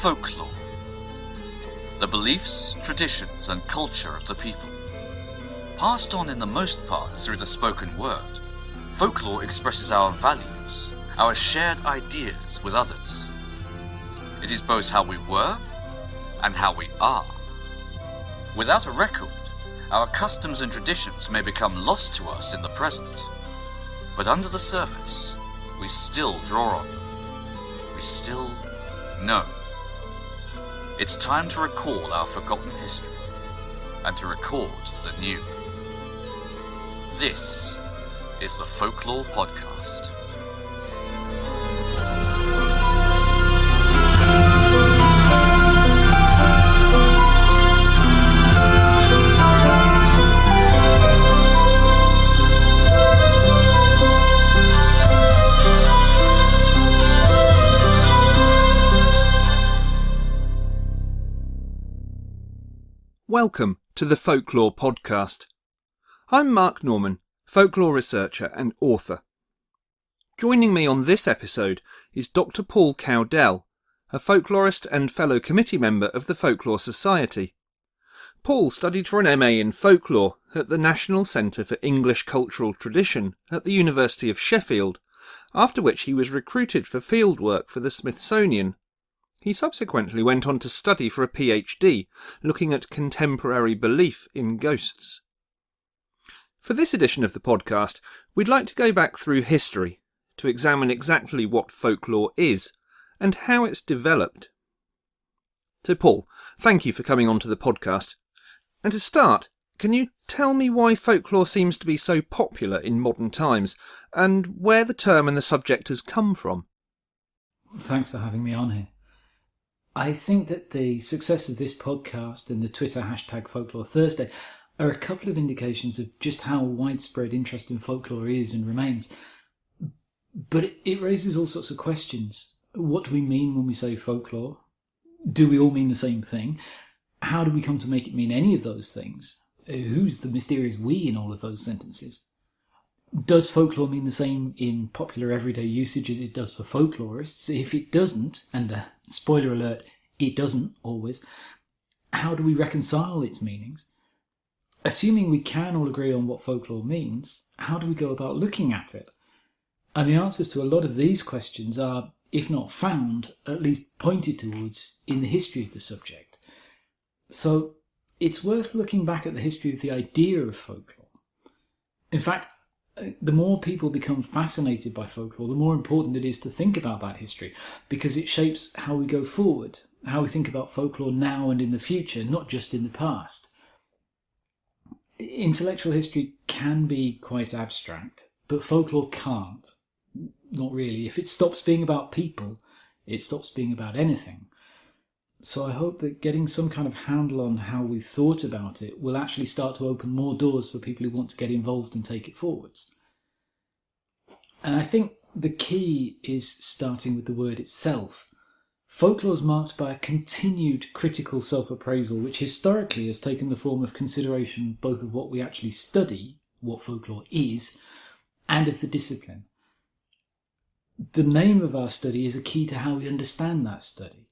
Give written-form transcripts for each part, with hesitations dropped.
Folklore. The beliefs, traditions and culture of the people. Passed on in the most part through the spoken word, folklore expresses our values, our shared ideas with others. It is both how we were and how we are. Without a record, our customs and traditions may become lost to us in the present, but under the surface, we still draw on them. We still know. It's time to recall our forgotten history and to record the new. This is the Folklore Podcast. Welcome to the Folklore Podcast. I'm Mark Norman, folklore researcher and author. Joining me on this episode is Dr Paul Cowdell, a folklorist and fellow committee member of the Folklore Society. Paul studied for an MA in folklore at the National Centre for English Cultural Tradition at the University of Sheffield, after which he was recruited for fieldwork for the Smithsonian. He subsequently went on to study for a PhD, looking at contemporary belief in ghosts. For this edition of the podcast, we'd like to go back through history to examine exactly what folklore is and how it's developed. So Paul, thank you for coming onto the podcast. And to start, can you tell me why folklore seems to be so popular in modern times and where the term and the subject has come from? Thanks for having me on here. I think that the success of this podcast and the Twitter hashtag Folklore Thursday are a couple of indications of just how widespread interest in folklore is and remains. But it raises all sorts of questions. What do we mean when we say folklore? Do we all mean the same thing? How do we come to make it mean any of those things? Who's the mysterious we in all of those sentences? Does folklore mean the same in popular everyday usage as it does for folklorists? If it doesn't, and spoiler alert, it doesn't always, how do we reconcile its meanings? Assuming we can all agree on what folklore means, how do we go about looking at it? And the answers to a lot of these questions are, if not found, at least pointed towards in the history of the subject. So it's worth looking back at the history of the idea of folklore. In fact, the more people become fascinated by folklore, the more important it is to think about that history, because it shapes how we go forward, how we think about folklore now and in the future, not just in the past. Intellectual history can be quite abstract, but folklore can't. Not really. If it stops being about people, it stops being about anything. So I hope that getting some kind of handle on how we've thought about it will actually start to open more doors for people who want to get involved and take it forwards. And I think the key is starting with the word itself. Folklore is marked by a continued critical self-appraisal, which historically has taken the form of consideration both of what we actually study, what folklore is, and of the discipline. The name of our study is a key to how we understand that study.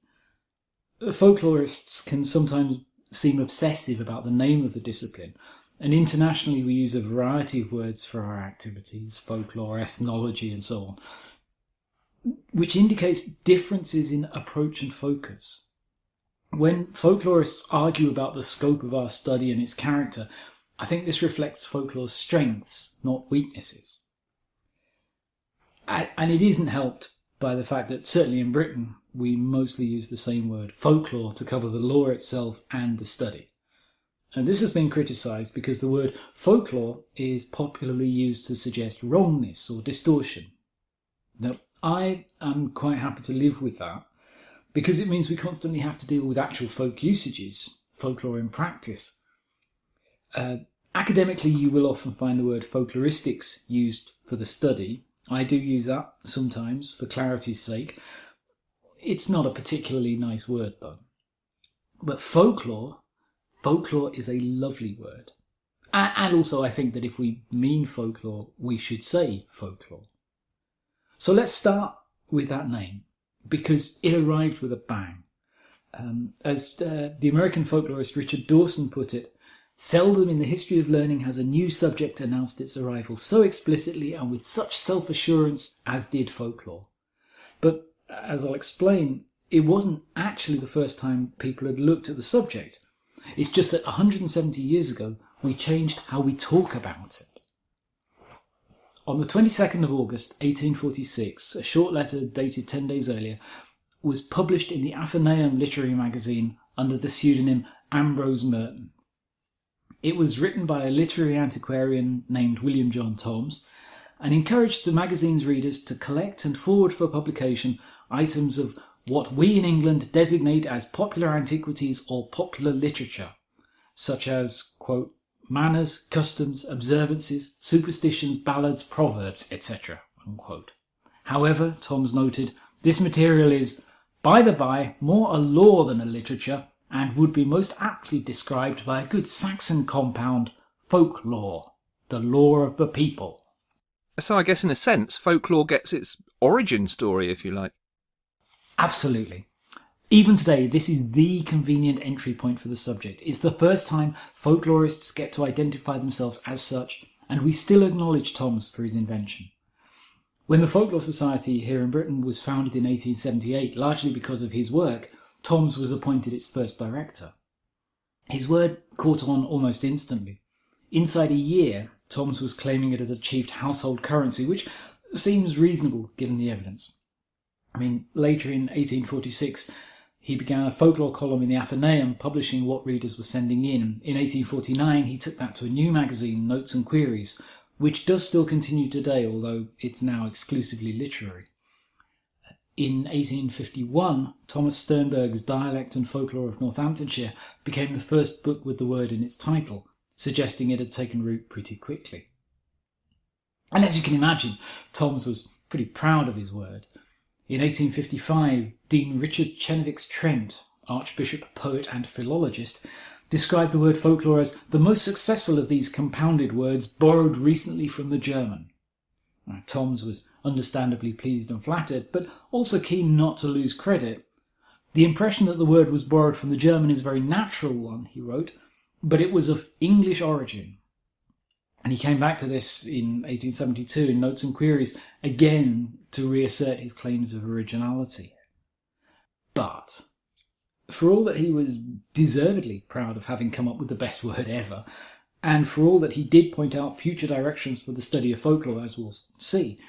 Folklorists can sometimes seem obsessive about the name of the discipline, and internationally we use a variety of words for our activities, folklore, ethnology and so on, which indicates differences in approach and focus. When folklorists argue about the scope of our study and its character, I think this reflects folklore's strengths, not weaknesses. And it isn't helped by the fact that certainly in Britain we mostly use the same word, folklore, to cover the law itself and the study. And this has been criticised because the word folklore is popularly used to suggest wrongness or distortion. Now, I am quite happy to live with that because it means we constantly have to deal with actual folk usages, folklore in practice. Academically, you will often find the word folkloristics used for the study. I do use that sometimes for clarity's sake. It's not a particularly nice word though. But folklore is a lovely word. And also I think that if we mean folklore, we should say folklore. So let's start with that name, because it arrived with a bang. As the American folklorist Richard Dawson put it, seldom in the history of learning has a new subject announced its arrival so explicitly and with such self-assurance as did folklore. But, as I'll explain, it wasn't actually the first time people had looked at the subject. It's just that 170 years ago, we changed how we talk about it. On the 22nd of August 1846, a short letter dated 10 days earlier was published in the Athenaeum literary magazine under the pseudonym Ambrose Merton. It was written by a literary antiquarian named William John Toms and encouraged the magazine's readers to collect and forward for publication items of what we in England designate as popular antiquities or popular literature, such as, quote, manners, customs, observances, superstitions, ballads, proverbs, etc., unquote. However, Toms noted, this material is, by the by, more a law than a literature, and would be most aptly described by a good Saxon compound, folklore, the lore of the people. So I guess in a sense, folklore gets its origin story, if you like. Absolutely. Even today, this is the convenient entry point for the subject. It's the first time folklorists get to identify themselves as such, and we still acknowledge Toms for his invention. When the Folklore Society here in Britain was founded in 1878, largely because of his work, Toms was appointed its first director. His word caught on almost instantly. Inside a year, Toms was claiming it had achieved household currency, which seems reasonable given the evidence. Later in 1846, he began a folklore column in the Athenaeum, publishing what readers were sending in. In 1849, he took that to a new magazine, Notes and Queries, which does still continue today, although it's now exclusively literary. In 1851, Thomas Sternberg's Dialect and Folklore of Northamptonshire became the first book with the word in its title, suggesting it had taken root pretty quickly. And as you can imagine, Toms was pretty proud of his word. In 1855, Dean Richard Chenevix Trent, archbishop, poet and philologist, described the word folklore as the most successful of these compounded words borrowed recently from the German. Toms was understandably pleased and flattered, but also keen not to lose credit. The impression that the word was borrowed from the German is a very natural one, he wrote, but it was of English origin. And he came back to this in 1872 in Notes and Queries, again to reassert his claims of originality. But, for all that he was deservedly proud of having come up with the best word ever, and for all that he did point out future directions for the study of folklore, as we'll see,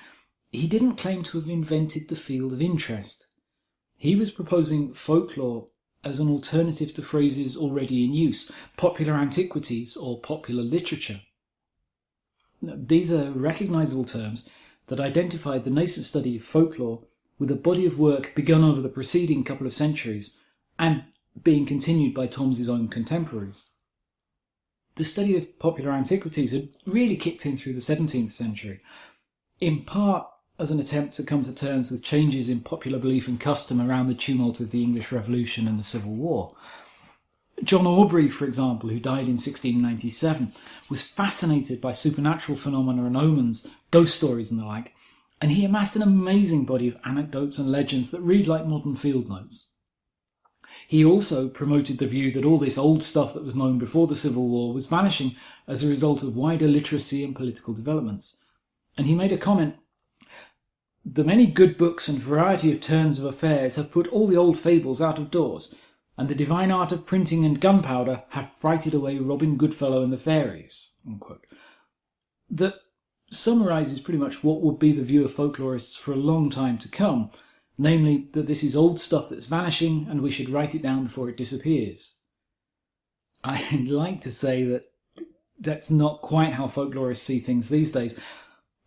he didn't claim to have invented the field of interest. He was proposing folklore as an alternative to phrases already in use, popular antiquities or popular literature. These are recognisable terms that identified the nascent study of folklore with a body of work begun over the preceding couple of centuries and being continued by Tom's own contemporaries. The study of popular antiquities had really kicked in through the 17th century, in part as an attempt to come to terms with changes in popular belief and custom around the tumult of the English Revolution and the Civil War. John Aubrey, for example, who died in 1697, was fascinated by supernatural phenomena and omens, ghost stories and the like, and he amassed an amazing body of anecdotes and legends that read like modern field notes. He also promoted the view that all this old stuff that was known before the Civil War was vanishing as a result of wider literacy and political developments. And he made a comment, "The many good books and variety of turns of affairs have put all the old fables out of doors, and the divine art of printing and gunpowder have frighted away Robin Goodfellow and the fairies." Unquote. That summarises pretty much what would be the view of folklorists for a long time to come, namely that this is old stuff that's vanishing and we should write it down before it disappears. I'd like to say that that's not quite how folklorists see things these days,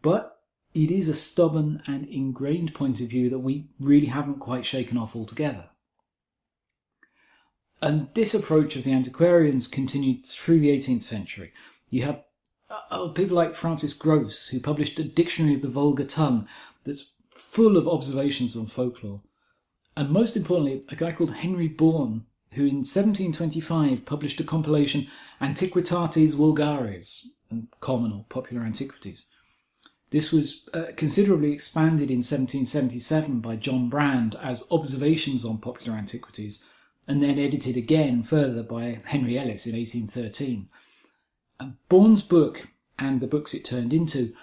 but it is a stubborn and ingrained point of view that we really haven't quite shaken off altogether. And this approach of the antiquarians continued through the 18th century. You have people like Francis Grose, who published a dictionary of the vulgar tongue that's full of observations on folklore. And most importantly, a guy called Henry Bourne, who in 1725 published a compilation Antiquitates Vulgares, common or popular antiquities. This was considerably expanded in 1777 by John Brand as Observations on Popular Antiquities, and then edited again further by Henry Ellis in 1813. Bourne's book, and the books it turned into,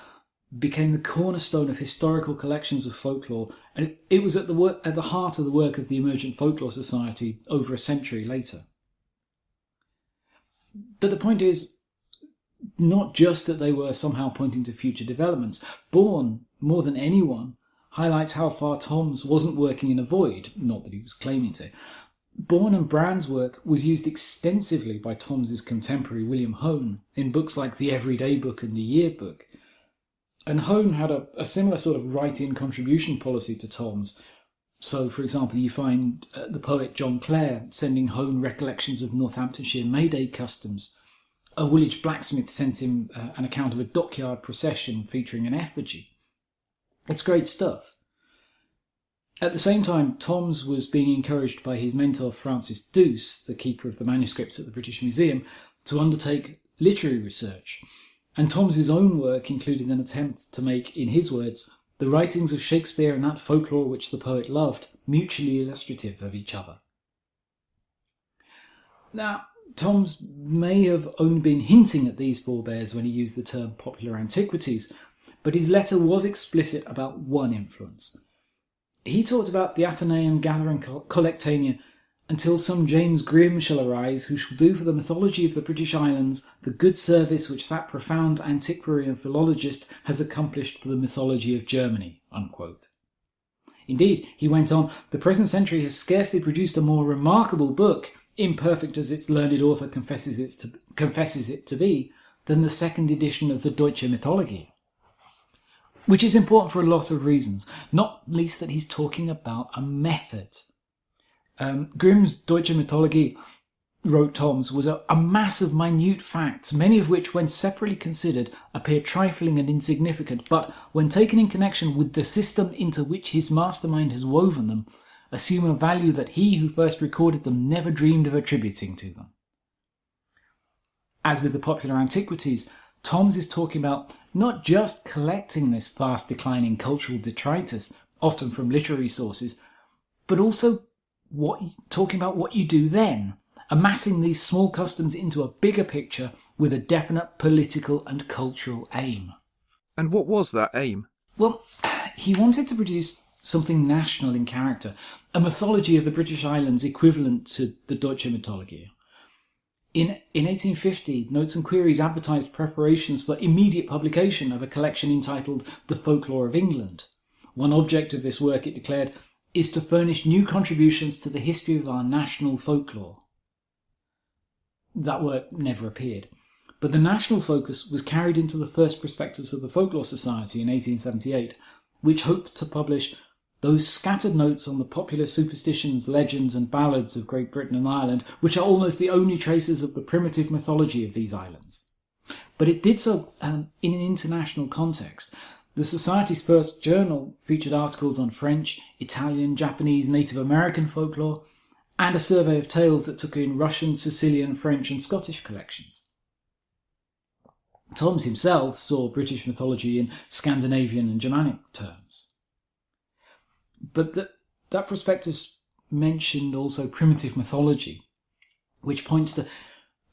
became the cornerstone of historical collections of folklore, and it was at the heart of the work of the emergent Folklore Society over a century later. But the point is not just that they were somehow pointing to future developments. Bourne, more than anyone, highlights how far Toms wasn't working in a void, not that he was claiming to. Bourne and Brand's work was used extensively by Toms's contemporary William Hone in books like The Everyday Book and The Yearbook. And Hone had a similar sort of write-in contribution policy to Tom's. So, for example, you find the poet John Clare sending Hone recollections of Northamptonshire May Day customs. A Woolwich blacksmith sent him an account of a dockyard procession featuring an effigy. It's great stuff. At the same time, Toms was being encouraged by his mentor Francis Douce, the keeper of the manuscripts at the British Museum, to undertake literary research. And Toms's own work included an attempt to make, in his words, the writings of Shakespeare and that folklore which the poet loved mutually illustrative of each other. Now, Toms may have only been hinting at these forebears when he used the term popular antiquities, but his letter was explicit about one influence. He talked about the Athenaeum gathering collectania until some James Grimm shall arise, who shall do for the mythology of the British Islands the good service which that profound antiquary and philologist has accomplished for the mythology of Germany, unquote. Indeed, he went on, the present century has scarcely produced a more remarkable book, imperfect as its learned author confesses it to be, than the second edition of the Deutsche Mythologie. Which is important for a lot of reasons, not least that he's talking about a method. Grimm's Deutsche Mythologie, wrote Toms, was a mass of minute facts, many of which, when separately considered, appear trifling and insignificant, but when taken in connection with the system into which his mastermind has woven them, assume a value that he who first recorded them never dreamed of attributing to them. As with the popular antiquities, Toms is talking about not just collecting this fast declining cultural detritus, often from literary sources, but also talking about what you do then, amassing these small customs into a bigger picture with a definite political and cultural aim. And what was that aim? Well, he wanted to produce something national in character, a mythology of the British Islands equivalent to the Deutsche Mythologie. In 1850, Notes and Queries advertised preparations for immediate publication of a collection entitled The Folklore of England. One object of this work, it declared, is to furnish new contributions to the history of our national folklore. That work never appeared, but the national focus was carried into the first prospectus of the Folklore Society in 1878, which hoped to publish those scattered notes on the popular superstitions, legends and ballads of Great Britain and Ireland, which are almost the only traces of the primitive mythology of these islands. But it did so in an international context. The Society's first journal featured articles on French, Italian, Japanese, Native American folklore, and a survey of tales that took in Russian, Sicilian, French and Scottish collections. Toms himself saw British mythology in Scandinavian and Germanic terms. But that prospectus mentioned also primitive mythology, which points to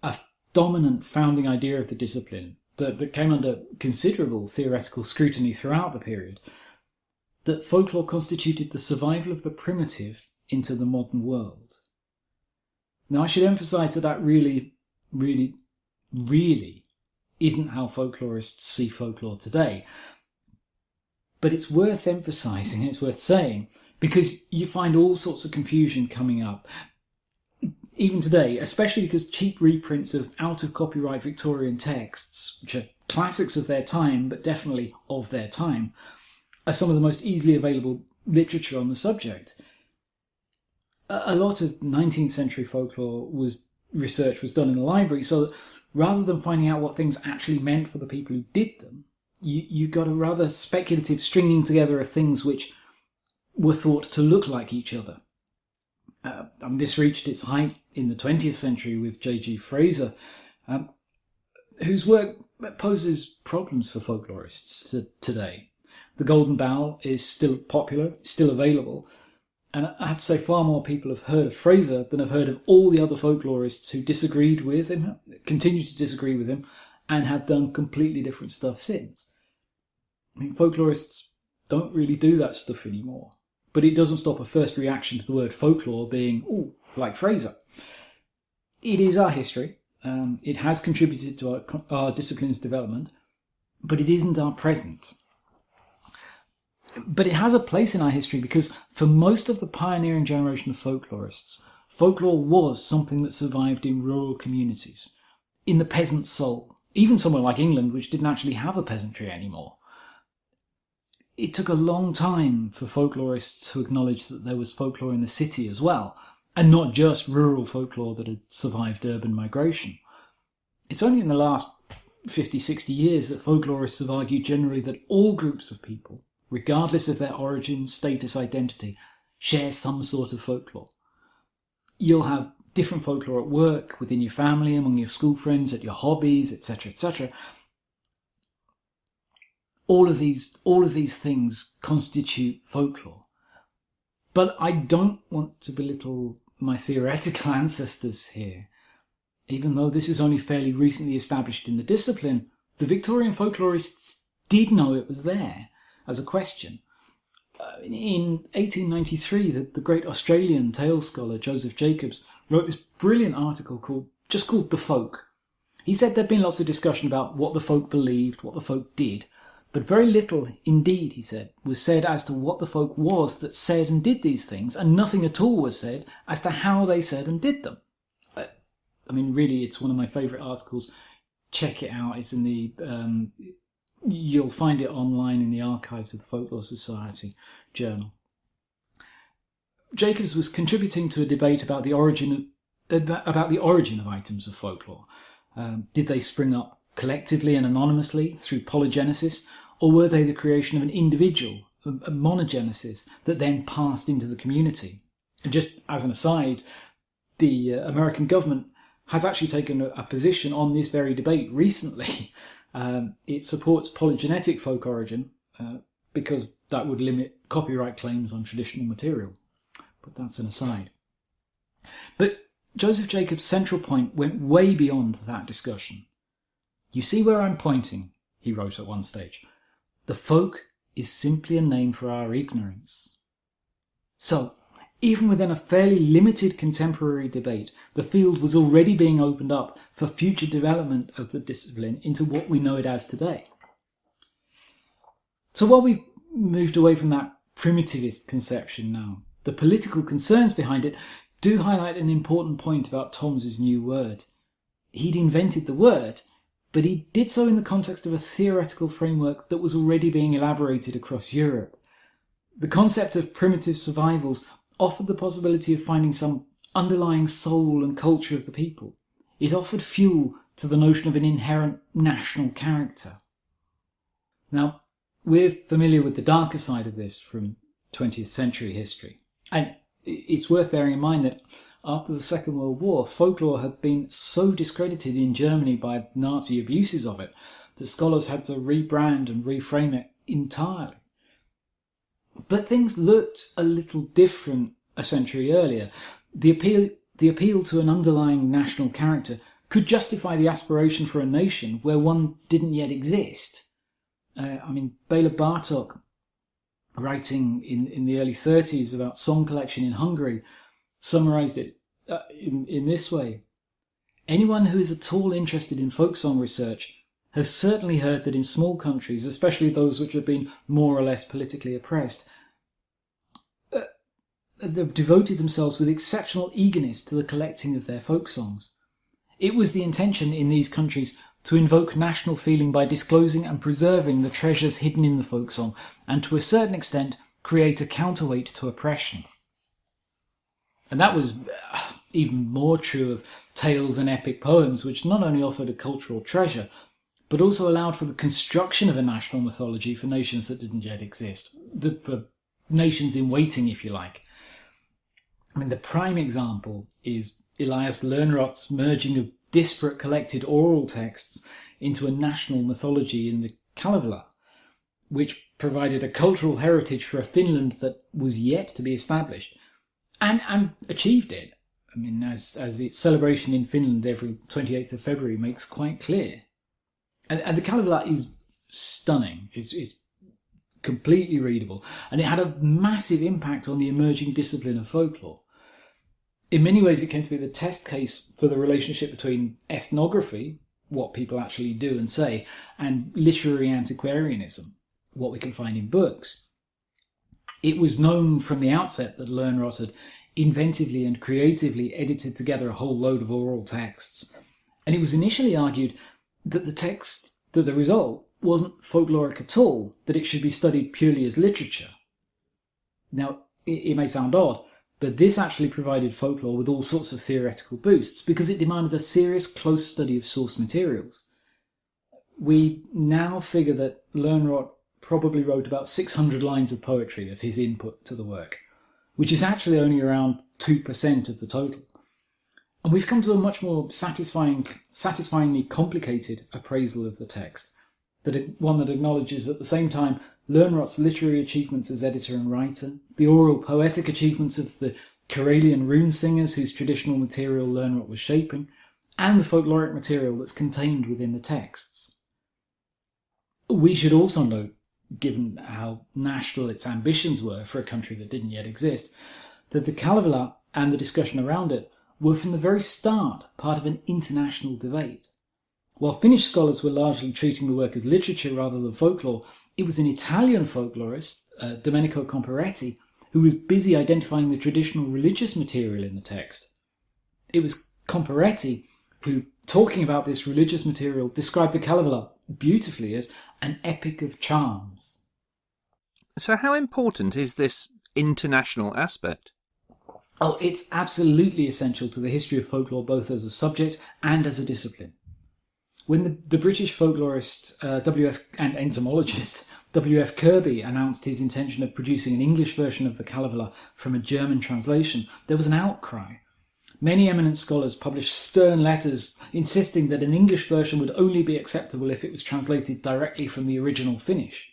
a dominant founding idea of the discipline that came under considerable theoretical scrutiny throughout the period, that folklore constituted the survival of the primitive into the modern world. Now, I should emphasise that really isn't how folklorists see folklore today. But it's worth emphasising, it's worth saying, because you find all sorts of confusion coming up, even today, especially because cheap reprints of out-of-copyright Victorian texts, which are classics of their time, but definitely of their time, are some of the most easily available literature on the subject. A lot of 19th century folklore research was done in the library, so that rather than finding out what things actually meant for the people who did them, you got a rather speculative stringing together of things which were thought to look like each other. This reached its height in the 20th century with J.G. Fraser, whose work poses problems for folklorists today. The Golden Bough is still popular, still available, And I have to say, far more people have heard of Fraser than have heard of all the other folklorists who disagreed with him, continue to disagree with him, and have done completely different stuff since. I mean, folklorists don't really do that stuff anymore. But it doesn't stop a first reaction to the word folklore being, ooh, like Fraser. It is our history. It has contributed to our discipline's development, but it isn't our present. But it has a place in our history because for most of the pioneering generation of folklorists, folklore was something that survived in rural communities, in the peasant soul, even somewhere like England, which didn't actually have a peasantry anymore. It took a long time for folklorists to acknowledge that there was folklore in the city as well, and not just rural folklore that had survived urban migration. It's only in the last 50, 60 years that folklorists have argued generally that all groups of people, regardless of their origin, status, identity, share some sort of folklore. You'll have different folklore at work, within your family, among your school friends, at your hobbies, etc., etc. All of these things constitute folklore. But I don't want to belittle my theoretical ancestors here. Even though this is only fairly recently established in the discipline, the Victorian folklorists did know it was there as a question. In 1893, the great Australian tale scholar Joseph Jacobs wrote this brilliant article called The Folk. He said there'd been lots of discussion about what the folk believed, what the folk did, but very little indeed, he said, was said as to what the folk was that said and did these things, and nothing at all was said as to how they said and did them. I mean, really, it's one of my favourite articles. Check it out. It's in the... you'll find it online in the archives of the Folklore Society journal. Jacobs was contributing to a debate about the origin of items of folklore. Did they spring up collectively and anonymously through polygenesis, or were they the creation of an individual, a monogenesis, that then passed into the community? And just as an aside, the American government has actually taken a position on this very debate recently. It supports polygenetic folk origin because that would limit copyright claims on traditional material. But that's an aside. But Joseph Jacobs' central point went way beyond that discussion. You see where I'm pointing, he wrote at one stage. The folk is simply a name for our ignorance. So, even within a fairly limited contemporary debate, the field was already being opened up for future development of the discipline into what we know it as today. So while we've moved away from that primitivist conception now, the political concerns behind it do highlight an important point about Tom's new word. He'd invented the word, but he did so in the context of a theoretical framework that was already being elaborated across Europe. The concept of primitive survivals offered the possibility of finding some underlying soul and culture of the people. It offered fuel to the notion of an inherent national character. Now, we're familiar with the darker side of this from 20th century history. And it's worth bearing in mind that after the Second World War, folklore had been so discredited in Germany by Nazi abuses of it that scholars had to rebrand and reframe it entirely. But things looked a little different a century earlier. The appeal to an underlying national character could justify the aspiration for a nation where one didn't yet exist. Bela Bartok, writing in the early 30s about song collection in Hungary, summarised it in this way. Anyone who is at all interested in folk song research has certainly heard that in small countries, especially those which have been more or less politically oppressed, they've devoted themselves with exceptional eagerness to the collecting of their folk songs. It was the intention in these countries to invoke national feeling by disclosing and preserving the treasures hidden in the folk song, and to a certain extent create a counterweight to oppression. And that was even more true of tales and epic poems, which not only offered a cultural treasure, but also allowed for the construction of a national mythology for nations that didn't yet exist, for nations in waiting, if you like. The prime example is Elias Lönnrot's merging of disparate collected oral texts into a national mythology in the Kalevala. which provided a cultural heritage for a Finland that was yet to be established, and achieved it. I mean, as its celebration in Finland every 28th of February makes quite clear. And the Kalevala is stunning. It's completely readable, and it had a massive impact on the emerging discipline of folklore. In many ways, it came to be the test case for the relationship between ethnography, what people actually do and say, and literary antiquarianism, what we can find in books. It was known from the outset that Lönnrot had inventively and creatively edited together a whole load of oral texts, and it was initially argued that the result wasn't folkloric at all, that it should be studied purely as literature. Now, it may sound odd, but this actually provided folklore with all sorts of theoretical boosts because it demanded a serious, close study of source materials. We now figure that Lönnrot probably wrote about 600 lines of poetry as his input to the work, which is actually only around 2% of the total. And we've come to a much more satisfyingly complicated appraisal of the text, one that acknowledges at the same time Lönnrot's literary achievements as editor and writer, the oral poetic achievements of the Karelian rune singers whose traditional material Lönnrot was shaping, and the folkloric material that's contained within the texts. We should also note, given how national its ambitions were for a country that didn't yet exist, that the Kalevala and the discussion around it were from the very start part of an international debate. While Finnish scholars were largely treating the work as literature rather than folklore, it was an Italian folklorist, Domenico Comparetti, who was busy identifying the traditional religious material in the text. It was Comparetti who, talking about this religious material, described the Kalevala beautifully as an epic of charms. So how important is this international aspect? Oh, it's absolutely essential to the history of folklore, both as a subject and as a discipline. When the British folklorist and entomologist W.F. Kirby announced his intention of producing an English version of the Kalevala from a German translation, there was an outcry. Many eminent scholars published stern letters insisting that an English version would only be acceptable if it was translated directly from the original Finnish.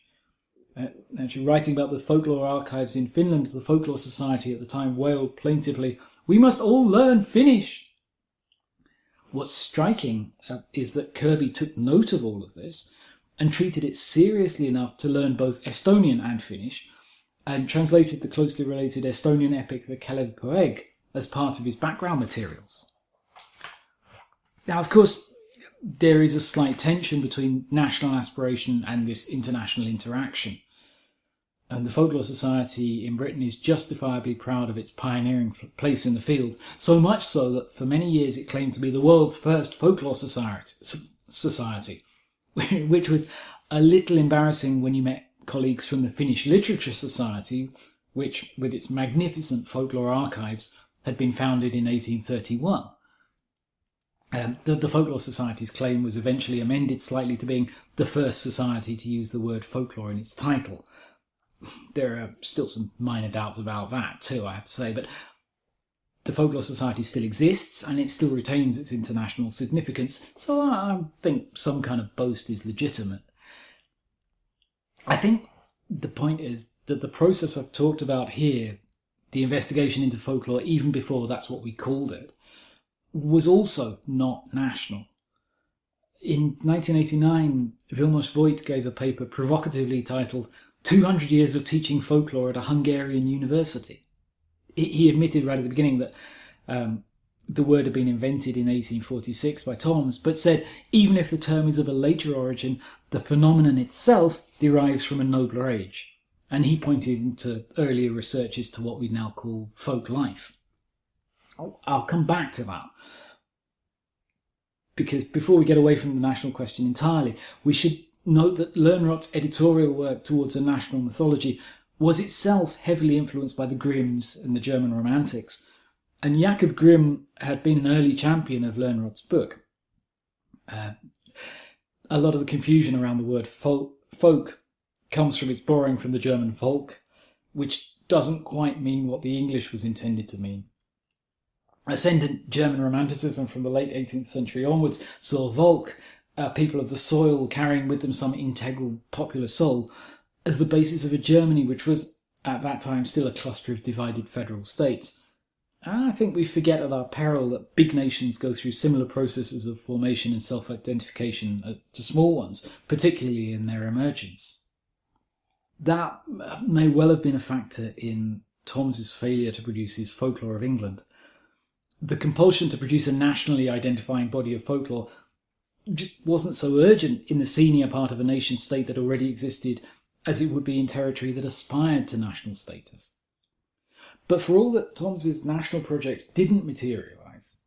Actually, writing about the folklore archives in Finland, the Folklore Society at the time wailed plaintively, "We must all learn Finnish!" What's striking is that Kirby took note of all of this and treated it seriously enough to learn both Estonian and Finnish, and translated the closely related Estonian epic the Kalev Poeg as part of his background materials. Now, of course, there is a slight tension between national aspiration and this international interaction. And the Folklore Society in Britain is justifiably proud of its pioneering place in the field, so much so that for many years it claimed to be the world's first folklore society, which was a little embarrassing when you met colleagues from the Finnish Literature Society, which, with its magnificent folklore archives, had been founded in 1831. The Folklore Society's claim was eventually amended slightly to being the first society to use the word folklore in its title. There are still some minor doubts about that too, I have to say, but the Folklore Society still exists and it still retains its international significance, so I think some kind of boast is legitimate. I think the point is that the process I've talked about here, the investigation into folklore even before that's what we called it, was also not national. In 1989, Vilmos Voit gave a paper provocatively titled 200 Years of Teaching Folklore at a Hungarian University. He admitted right at the beginning that the word had been invented in 1846 by Toms, but said even if the term is of a later origin, the phenomenon itself derives from a nobler age. And he pointed to earlier researches to what we now call folk life. I'll come back to that. Because before we get away from the national question entirely, we should note that Lönnrot's editorial work towards a national mythology was itself heavily influenced by the Grimms and the German Romantics, and Jakob Grimm had been an early champion of Lönnrot's book. A lot of the confusion around the word folk comes from its borrowing from the German Volk, which doesn't quite mean what the English was intended to mean. Ascendant German Romanticism from the late 18th century onwards saw Volk, people of the soil, carrying with them some integral popular soul, as the basis of a Germany which was, at that time, still a cluster of divided federal states. And I think we forget at our peril that big nations go through similar processes of formation and self-identification to small ones, particularly in their emergence. That may well have been a factor in Tom's failure to produce his Folklore of England. The compulsion to produce a nationally identifying body of folklore just wasn't so urgent in the senior part of a nation state that already existed as it would be in territory that aspired to national status. But for all that Tom's national project didn't materialise,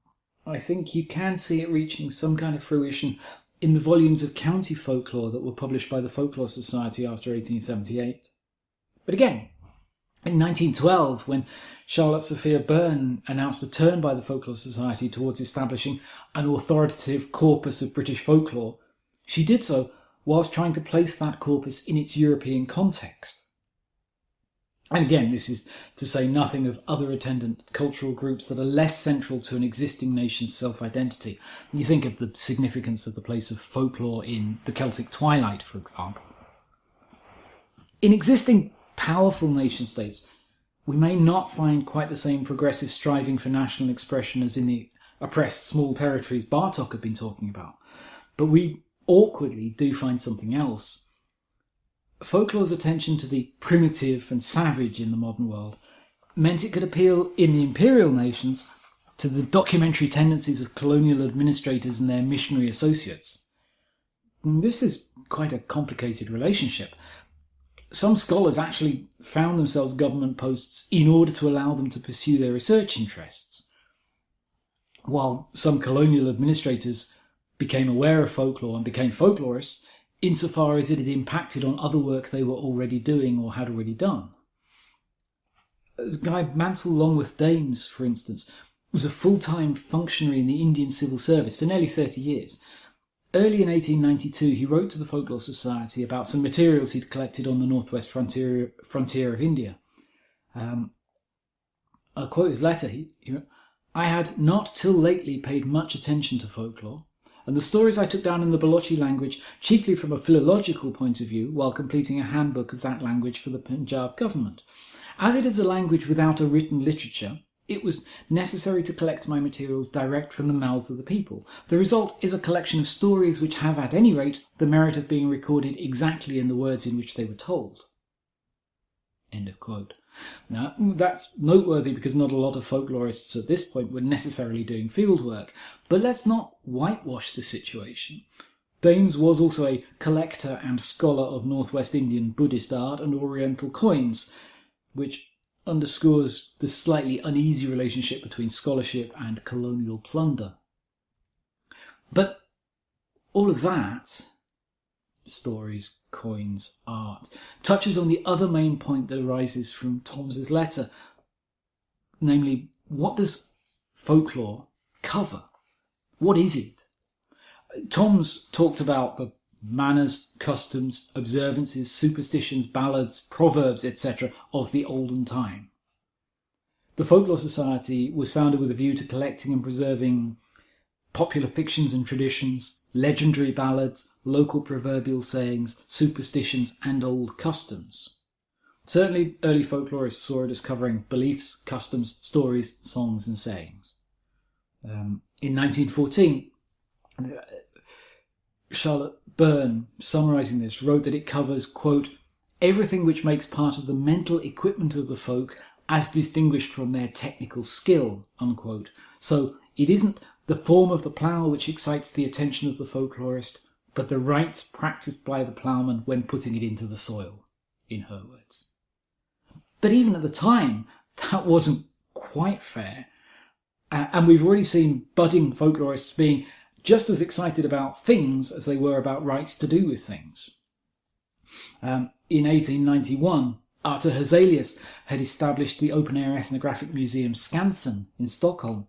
I think you can see it reaching some kind of fruition in the volumes of county folklore that were published by the Folklore Society after 1878. But again, in 1912, when Charlotte Sophia Byrne announced a turn by the Folklore Society towards establishing an authoritative corpus of British folklore, she did so whilst trying to place that corpus in its European context. And again, this is to say nothing of other attendant cultural groups that are less central to an existing nation's self-identity. You think of the significance of the place of folklore in the Celtic Twilight, for example. In existing powerful nation-states, we may not find quite the same progressive striving for national expression as in the oppressed small territories Bartok had been talking about, but we awkwardly do find something else. Folklore's attention to the primitive and savage in the modern world meant it could appeal in the imperial nations to the documentary tendencies of colonial administrators and their missionary associates. And this is quite a complicated relationship. Some scholars actually found themselves government posts in order to allow them to pursue their research interests, while some colonial administrators became aware of folklore and became folklorists insofar as it had impacted on other work they were already doing or had already done. Guy Mansell Longworth Dames, for instance, was a full-time functionary in the Indian Civil Service for nearly 30 years. Early in 1892, he wrote to the Folklore Society about some materials he'd collected on the northwest frontier of India. I'll quote his letter. He wrote, "I had not till lately paid much attention to folklore, and the stories I took down in the Balochi language chiefly from a philological point of view while completing a handbook of that language for the Punjab government. As it is a language without a written literature, it was necessary to collect my materials direct from the mouths of the people. The result is a collection of stories which have at any rate the merit of being recorded exactly in the words in which they were told." End of quote. Now, that's noteworthy because not a lot of folklorists at this point were necessarily doing fieldwork, but let's not whitewash the situation. Dames was also a collector and scholar of northwest Indian Buddhist art and Oriental coins, which underscores the slightly uneasy relationship between scholarship and colonial plunder. But all of that, stories, coins, art, touches on the other main point that arises from Tom's letter, namely, what does folklore cover? What is it? Tom's talked about the manners, customs, observances, superstitions, ballads, proverbs, etc. of the olden time. The Folklore Society was founded with a view to collecting and preserving popular fictions and traditions, legendary ballads, local proverbial sayings, superstitions, and old customs. Certainly, early folklorists saw it as covering beliefs, customs, stories, songs, and sayings. In 1914, Charlotte Byrne, summarising this, wrote that it covers, quote, "everything which makes part of the mental equipment of the folk as distinguished from their technical skill," unquote. So it isn't the form of the plough which excites the attention of the folklorist, but the rites practised by the ploughman when putting it into the soil, in her words. But even at the time, that wasn't quite fair. And we've already seen budding folklorists being just as excited about things as they were about rights to do with things. In 1891, Arthur Hazelius had established the open-air ethnographic museum Skansen in Stockholm,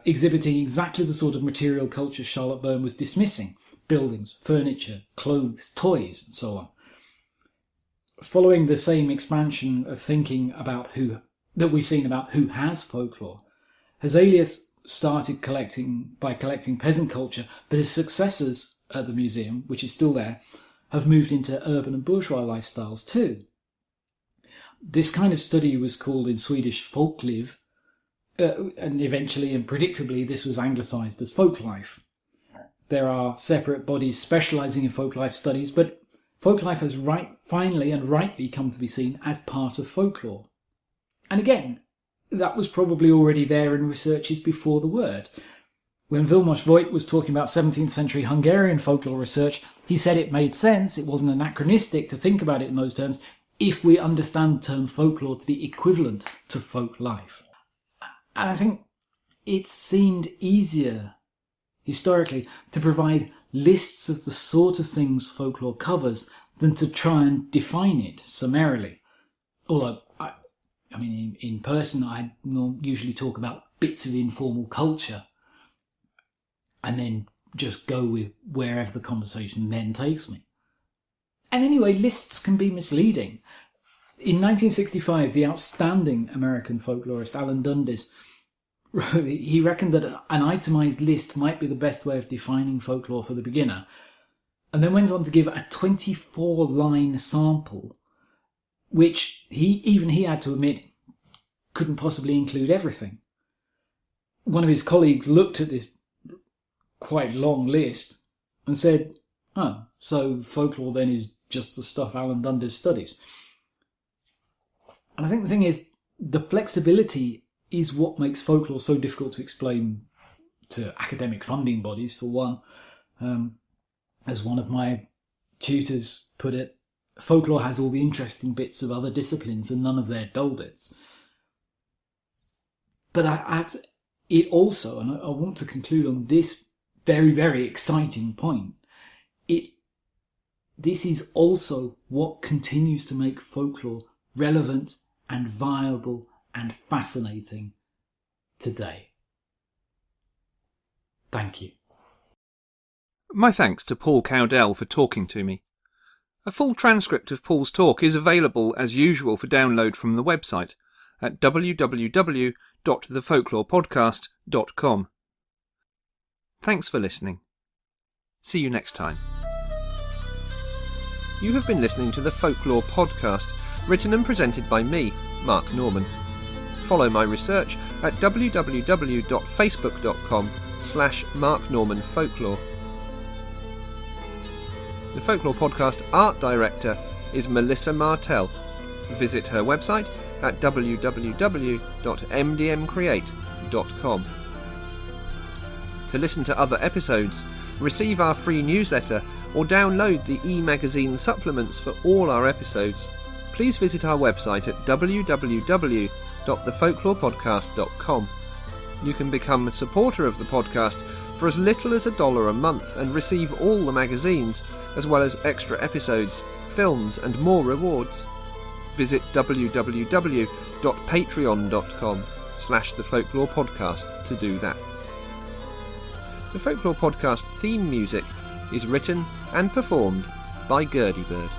exhibiting exactly the sort of material culture Charlotte Byrne was dismissing: buildings, furniture, clothes, toys, and so on. Following the same expansion of thinking about that we've seen about who has folklore, Hazelius started collecting peasant culture, but his successors at the museum, which is still there, have moved into urban and bourgeois lifestyles too. This kind of study was called in Swedish folkliv, and eventually and predictably this was anglicised as folklife. There are separate bodies specialising in folklife studies, but folklife has finally and rightly come to be seen as part of folklore. And again, that was probably already there in researches before the word. When Vilmos Voigt was talking about 17th century Hungarian folklore research, he said it made sense, it wasn't anachronistic to think about it in those terms, if we understand the term folklore to be equivalent to folk life. And I think it seemed easier, historically, to provide lists of the sort of things folklore covers than to try and define it summarily. Although, in person, I usually talk about bits of informal culture and then just go with wherever the conversation then takes me. And anyway, lists can be misleading. In 1965, the outstanding American folklorist Alan Dundes, he reckoned that an itemised list might be the best way of defining folklore for the beginner, and then went on to give a 24-line sample, which he had to admit couldn't possibly include everything. One of his colleagues looked at this quite long list and said, "Oh, so folklore then is just the stuff Alan Dundes studies." And I think the thing is, the flexibility is what makes folklore so difficult to explain to academic funding bodies, for one. As one of my tutors put it, folklore has all the interesting bits of other disciplines and none of their dull bits. But it also, and I want to conclude on this very, very exciting point, this is also what continues to make folklore relevant and viable and fascinating today. Thank you. My thanks to Paul Cowdell for talking to me. A full transcript of Paul's talk is available as usual for download from the website at www.thefolklorepodcast.com. Thanks for listening. See you next time. You have been listening to the Folklore Podcast, written and presented by me, Mark Norman. Follow my research at www.facebook.com/marknormanfolklore. The Folklore Podcast art director is Melissa Martell. Visit her website at www.mdmcreate.com. To listen to other episodes, receive our free newsletter, or download the e-magazine supplements for all our episodes, please visit our website at www.thefolklorepodcast.com. You can become a supporter of the podcast for as little as $1 a month and receive all the magazines, as well as extra episodes, films and more rewards. Visit www.patreon.com/thefolklorepodcast to do that. The Folklore Podcast theme music is written and performed by Gurdybird.